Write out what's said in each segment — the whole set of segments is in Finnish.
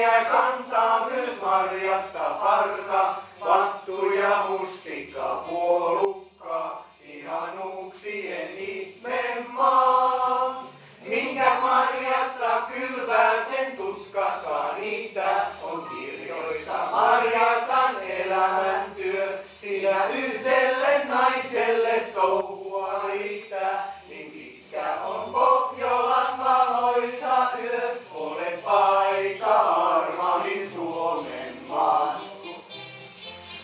Viiniä kantaa myös marjasta parka, vattu ja mustikka puolukka, ihanuuksien ihmeen maa. Minkä marjatta kylvää, sen tutka saa niitä, on kirjoissa marjatan elämäntyö. Sinä yhdelle naiselle touhua riittää, niin pitkä on Pohjolan valoisa yö. Ole paikka armahin Suomen maan.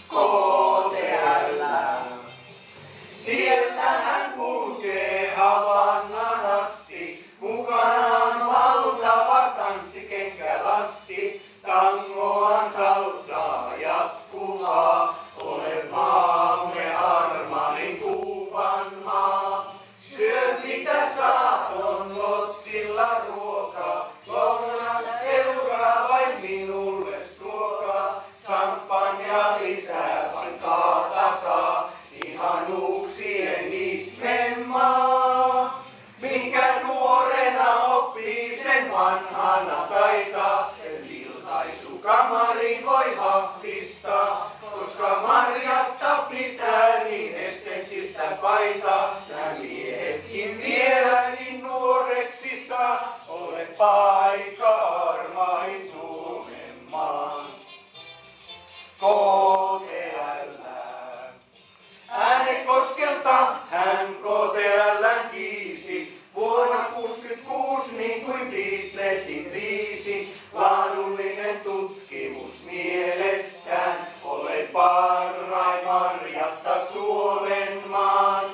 KTL. Sieltä hän kulkee Havannan asti, mukanaan valtava tanssikenkälasti. Tangoa, salsaa, jatkuvaa, ole maamme armahin kuvan maa. Syö mitä saat, on lotsilla ruokaa, lounas seuraa vain minulle suokaa. Champagnea lisää vain kaatakaa, ihanuuksien ihmeen maa. Minkä nuorena oppii, sen vanhana taitaa, sen iltaisukamarin voi vahvistaa. Koska marjatta pitää, niin esteettistä paitaa, ja miehetkin vielä niin nuoreksi saa. Ole paikka armahin Suomen maan. KTL. Äänekoskelta hän KTL:n kiisi, vuonna 66 niin kuin Beatlesin viisi. Laadullinen tutkimus mielessään, ole parhain marjatta Suomen maan.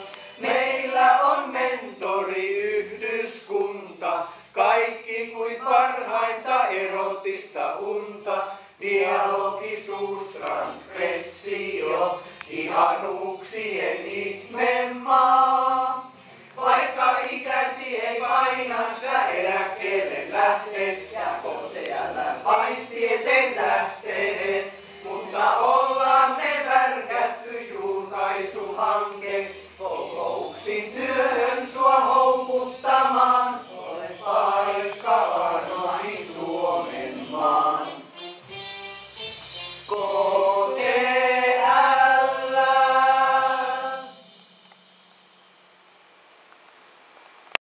Meillä on mentoriyhdyskunta, kaikki kuin parhainta erottista unta. Dialogisuus